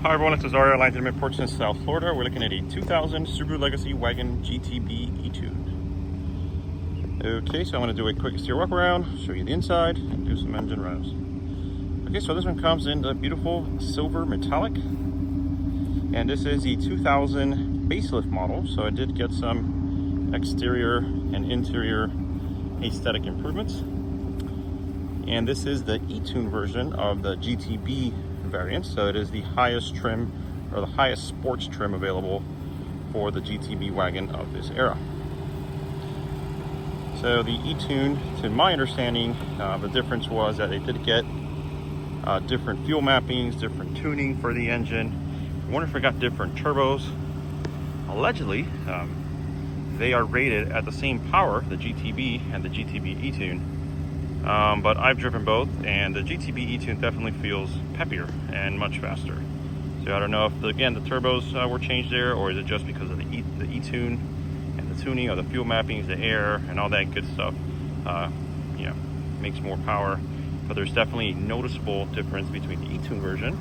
Hi everyone, it's Azaria, Line Gentleman Ports in South Florida. We're looking at a 2000 Subaru Legacy Wagon GTB E-Tune. Okay, so I'm going to do a quick exterior walk around, show you the inside, and do some engine revs. Okay, so this one comes in the beautiful silver metallic. And this is the 2000 facelift model, so it did get some exterior and interior aesthetic improvements. And this is the E-Tune version of the GTB variant, so it is the highest trim or the highest sports trim available for the GTB wagon of this era. So the E-Tune, to my understanding, the difference was that they did get different fuel mappings, different tuning for the engine. I wonder if it got different turbos. Allegedly, they are rated at the same power, the GTB and the GTB E-Tune. But I've driven both, and the GTB E-Tune definitely feels peppier and much faster. So I don't know if, again, the turbos were changed there, or is it just because of the E-Tune and the tuning of the fuel mappings, the air, and all that good stuff, makes more power. But there's definitely a noticeable difference between the E-Tune version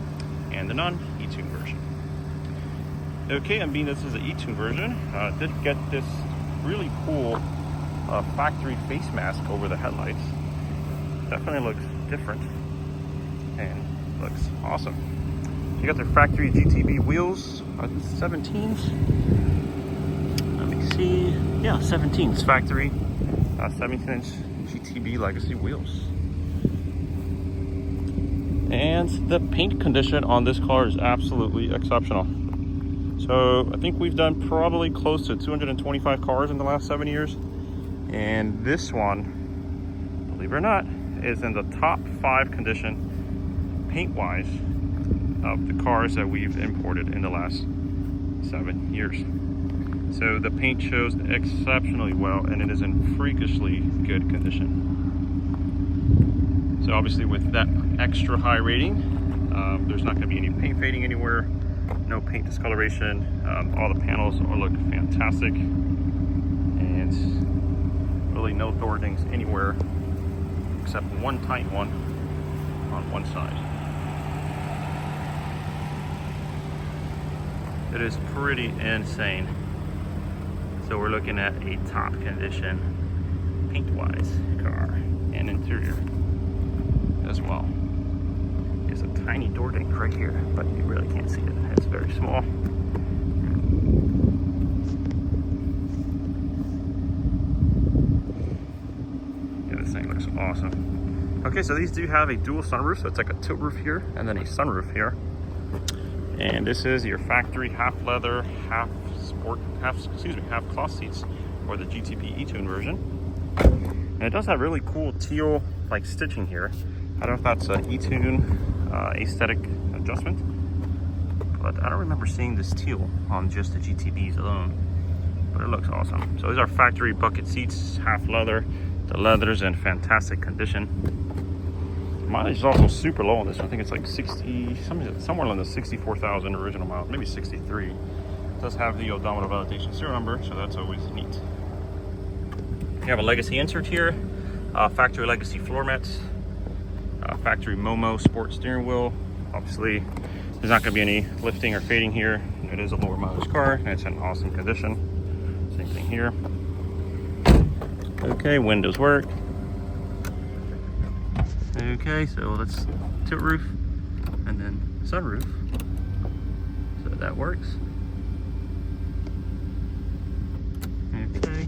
and the non-E-Tune version. Okay, and being this is the E-Tune version, did get this really cool factory face mask over the headlights. Definitely looks different and looks awesome. You got their factory GTB wheels, are the 17s? Let me see. Yeah, 17s factory, 17-inch GTB Legacy wheels. And the paint condition on this car is absolutely exceptional. So I think we've done probably close to 225 cars in the last 7 years. And this one, believe it or not, is in the top 5 condition paint-wise of the cars that we've imported in the last 7 years. So the paint shows exceptionally well, and it is in freakishly good condition. So obviously with that extra high rating, there's not going to be any paint fading anywhere, no paint discoloration. All the panels look fantastic, and really no door dings anywhere, except one tiny one on one side. It is pretty insane. So we're looking at a top condition paint-wise car and interior as well. There's a tiny door ding right here, but you really can't see it. It's very small. This thing looks awesome. Okay, so these do have a dual sunroof, so it's like a tilt roof here and then a sunroof here. And this is your factory half leather, half cloth seats for the GTB E-Tune version. And it does have really cool teal like stitching here. I don't know if that's an E-Tune aesthetic adjustment, but I don't remember seeing this teal on just the GTBs alone. But it looks awesome. So these are factory bucket seats, half leather. The leather's in fantastic condition. Mileage is also super low on this. I think it's like 60, somewhere around the 64,000 original miles, maybe 63. It does have the odometer validation serial number, so that's always neat. You have a legacy insert here, factory legacy floor mats, factory Momo sport steering wheel. Obviously, there's not going to be any lifting or fading here. It is a lower mileage car, and it's in awesome condition. Same thing here. Okay, windows work. Okay, so let's tilt roof and then sunroof. So that works. Okay.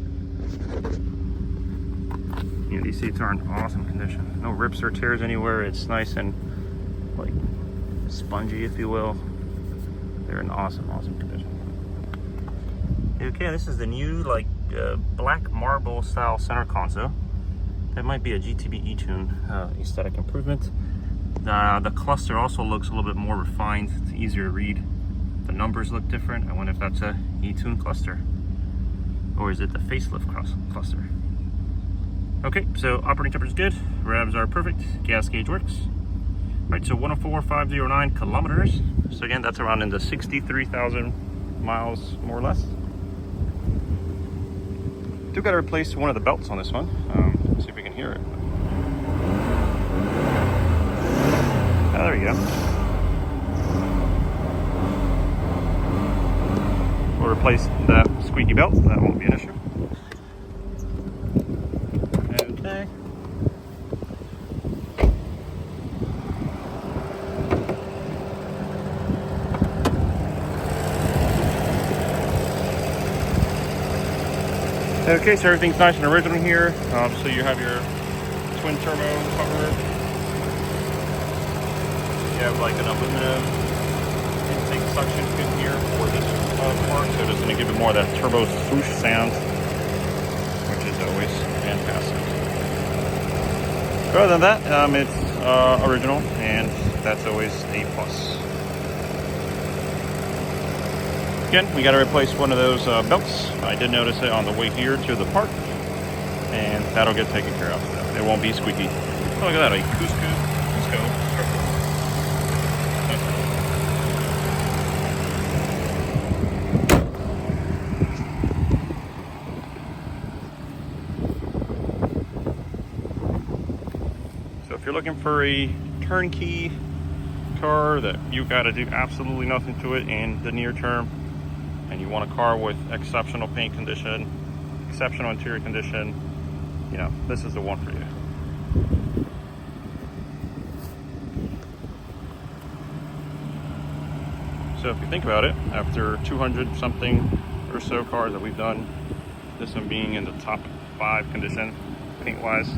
Yeah, these seats are in awesome condition. No rips or tears anywhere. It's nice and like spongy, if you will. They're in awesome condition. Okay, this is the new black marble style center console. That might be a GTB E-Tune aesthetic improvement. The cluster also looks a little bit more refined. It's easier to read. The numbers look different. I wonder if that's a E-Tune cluster, or is it the facelift cluster? Okay, so operating temperature is good. Revs are perfect. Gas gauge works. All right, so 104,509 kilometers. So again, that's around in the 63,000 miles, more or less. Do got to replace one of the belts on this one. See if we can hear it. Oh, there you go. replace that squeaky belt. That won't be an issue. Okay. Okay, so everything's nice and original here. So you have your twin turbo cover. You have like an aluminum intake suction fin here for this part, so it's going to give it more of that turbo swoosh sound, which is always fantastic. Other than that, it's original, and that's always a plus. Again, we got to replace one of those belts. I did notice it on the way here to the park, and that'll get taken care of. It won't be squeaky. Oh, look at that, a Cusco. So if you're looking for a turnkey car that you got to do absolutely nothing to it in the near term, and you want a car with exceptional paint condition, exceptional interior condition, you know, this is the one for you. So if you think about it, after 200 something or so cars that we've done, this one being in the top 5 condition paint wise,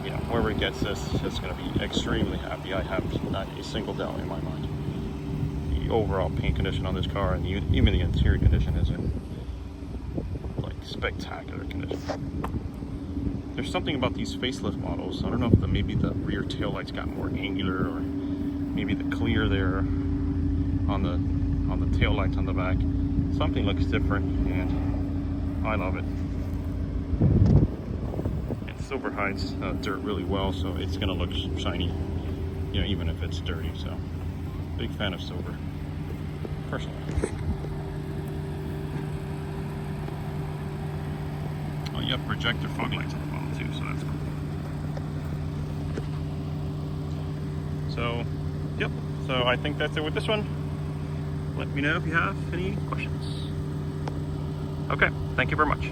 you know, whoever gets this is going to be extremely happy. I have not a single doubt in my mind. The overall paint condition on this car, and even the interior condition, is in like spectacular condition. There's something about these facelift models. I don't know if maybe the rear tail lights got more angular, or maybe the clear there on the tail lights on the back. Something looks different, and I love it. And silver hides dirt really well, so it's gonna look shiny, you know, even if it's dirty. So, big fan of silver, personally. Oh, you have projector fog lights on the bottom too, so that's cool. So, yep. So I think that's it with this one. Let me know if you have any questions. Okay, thank you very much.